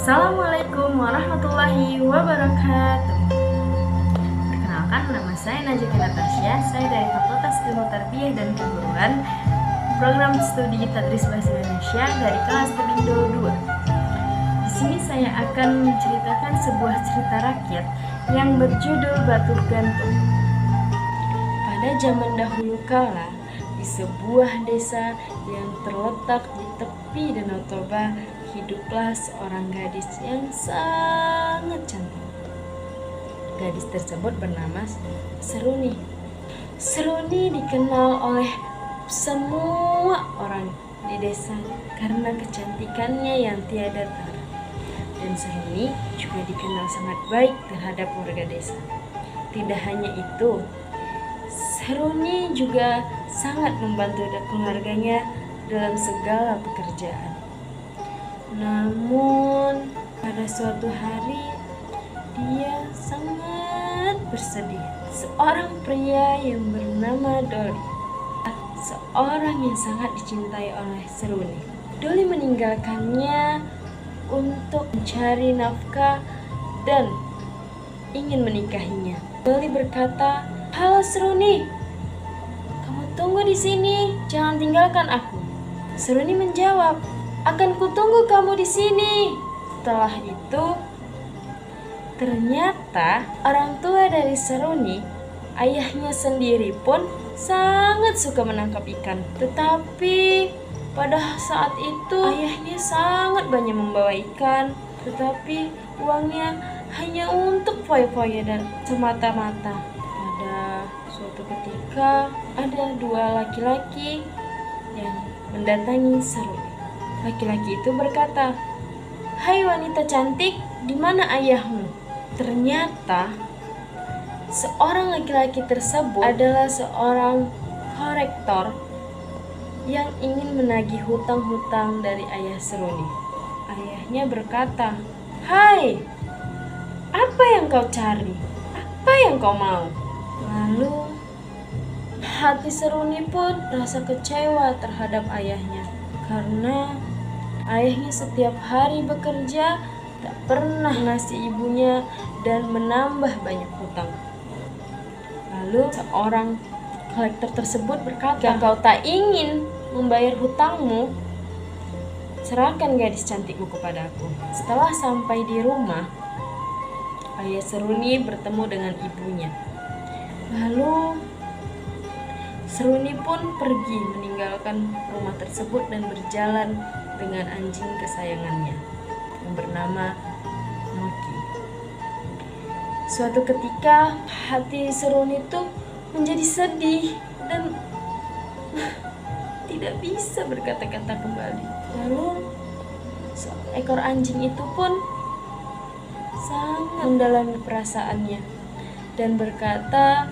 Assalamualaikum warahmatullahi wabarakatuh. Perkenalkan, nama saya Najwa Natasha. Saya dari Fakultas Ilmu Tarbiyah dan Keguruan, Program Studi Tadris Bahasa Indonesia dari kelas Tebindo 2. Di sini saya akan menceritakan sebuah cerita rakyat yang berjudul Batu Gantung. Pada zaman dahulu kala, di sebuah desa yang terletak di tepi Danau Toba, hiduplah seorang gadis yang sangat cantik. Gadis tersebut bernama Seruni. Seruni dikenal oleh semua orang di desa karena kecantikannya yang tiada tara. Dan Seruni juga dikenal sangat baik terhadap warga desa. Tidak hanya itu, Seruni juga sangat membantu keluarganya dalam segala pekerjaan. Namun pada suatu hari dia sangat bersedih. Seorang pria yang bernama Doli, seorang yang sangat dicintai oleh Seruni. Doli meninggalkannya untuk mencari nafkah dan ingin menikahinya. Doli berkata, "Halo Seruni, kamu tunggu di sini, jangan tinggalkan aku." Seruni menjawab, "Akan kutunggu kamu di sini." Setelah itu, ternyata orang tua dari Seruni, ayahnya sendiri pun sangat suka menangkap ikan. Tetapi pada saat itu ayahnya sangat banyak membawa ikan, tetapi uangnya hanya untuk foya-foya dan semata-mata. Pada suatu ketika ada dua laki-laki yang mendatangi Seruni. Laki-laki itu berkata, "Hai wanita cantik, di mana ayahmu?" Ternyata seorang laki-laki tersebut adalah seorang korektor yang ingin menagih hutang-hutang dari ayah Seruni. Ayahnya berkata, "Hai, apa yang kau cari? Apa yang kau mau?" Lalu hati Seruni pun rasa kecewa terhadap ayahnya, karena ayahnya setiap hari bekerja tak pernah ngasih ibunya dan menambah banyak hutang. Lalu seorang kolektor tersebut berkata, "Jika kau tak ingin membayar hutangmu, serahkan gadis cantikmu kepadaku." Setelah sampai di rumah, ayah Seruni bertemu dengan ibunya. Lalu Seruni pun pergi meninggalkan rumah tersebut dan berjalan dengan anjing kesayangannya yang bernama Noki. Suatu ketika hati Seruni itu menjadi sedih dan tidak bisa berkata-kata kembali. Lalu seekor anjing itu pun sangat mendalami perasaannya dan berkata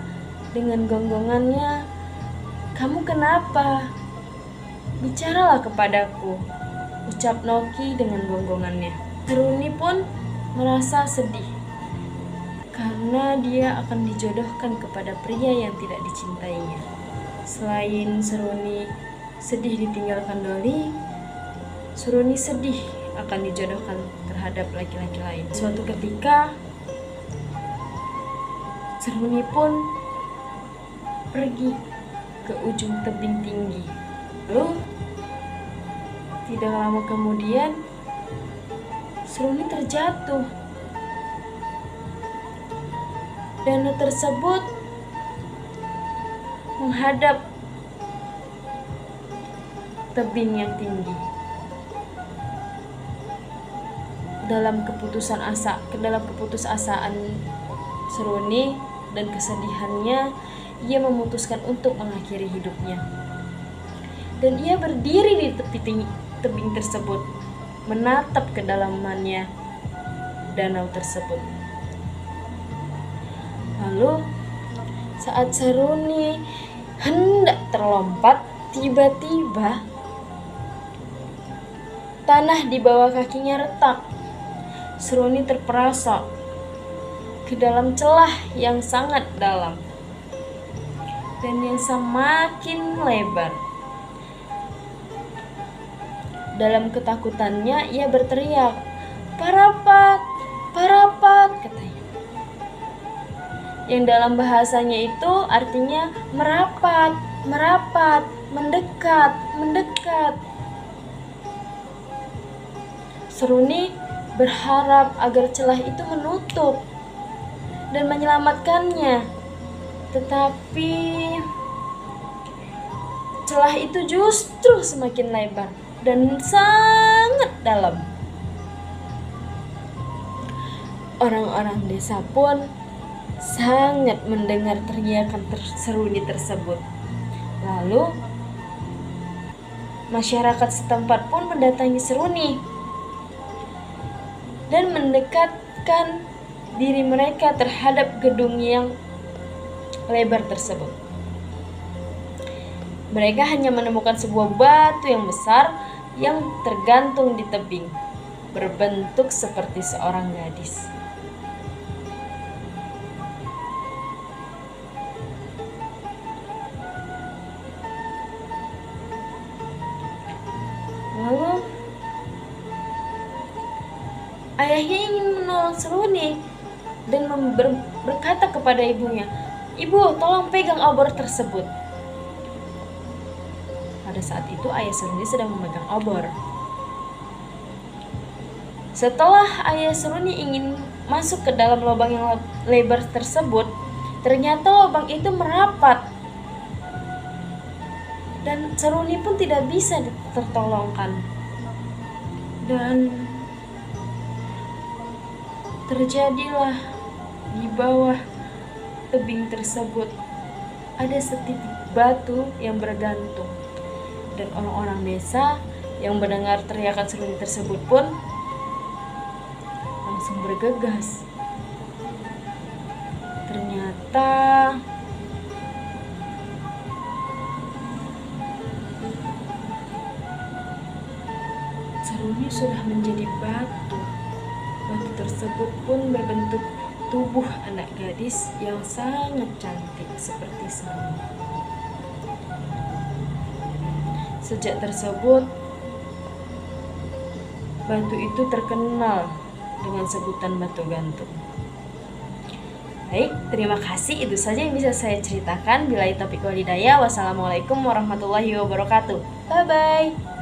dengan gonggongannya, "Kamu kenapa? Bicaralah kepadaku," ucap Noki dengan gonggongannya. Seruni pun merasa sedih karena dia akan dijodohkan kepada pria yang tidak dicintainya. Selain Seruni sedih ditinggalkan Doli, Seruni sedih akan dijodohkan terhadap laki-laki lain. Suatu ketika Seruni pun pergi ke ujung tebing tinggi. Lalu tidak lama kemudian Seruni terjatuh. Danau tersebut menghadap tebing yang tinggi. Dalam keputusasaan Seruni dan kesedihannya, ia memutuskan untuk mengakhiri hidupnya. Dan ia berdiri di tepi tebing tersebut, menatap kedalamannya danau tersebut. Lalu saat Seruni hendak terlompat, tiba-tiba tanah di bawah kakinya retak. Seruni terperosok ke dalam celah yang sangat dalam dan yang semakin lebar. Dalam ketakutannya ia berteriak, "Parapat, parapat," katanya. Yang dalam bahasanya itu artinya merapat, merapat, mendekat, mendekat. Seruni berharap agar celah itu menutup dan menyelamatkannya. Tetapi celah itu justru semakin lebar dan sangat dalam. Orang-orang desa pun sangat mendengar teriakan Seruni tersebut. Lalu masyarakat setempat pun mendatangi Seruni dan mendekatkan diri mereka terhadap gedung yang lebar tersebut. Mereka hanya menemukan sebuah batu yang besar yang tergantung di tebing, berbentuk seperti seorang gadis. Lalu ayahnya ingin menolong Seruni dan berkata kepada ibunya, "Ibu, tolong pegang obor tersebut." Pada saat itu ayah Seruni sedang memegang obor. Setelah ayah Seruni ingin masuk ke dalam lubang yang lebar tersebut, ternyata lubang itu merapat dan Seruni pun tidak bisa tertolongkan. Dan terjadilah di bawah tebing tersebut ada setitik batu yang bergantung. Dan orang-orang desa yang mendengar teriakan Seruni tersebut pun langsung bergegas. Ternyata Seruni sudah menjadi batu. Batu tersebut pun berbentuk tubuh anak gadis yang sangat cantik seperti Seruni. Sejak tersebut, batu itu terkenal dengan sebutan batu gantung. Baik, terima kasih. Itu saja yang bisa saya ceritakan. Billahi taufiq wal hidayah. Wassalamualaikum warahmatullahi wabarakatuh. Bye-bye.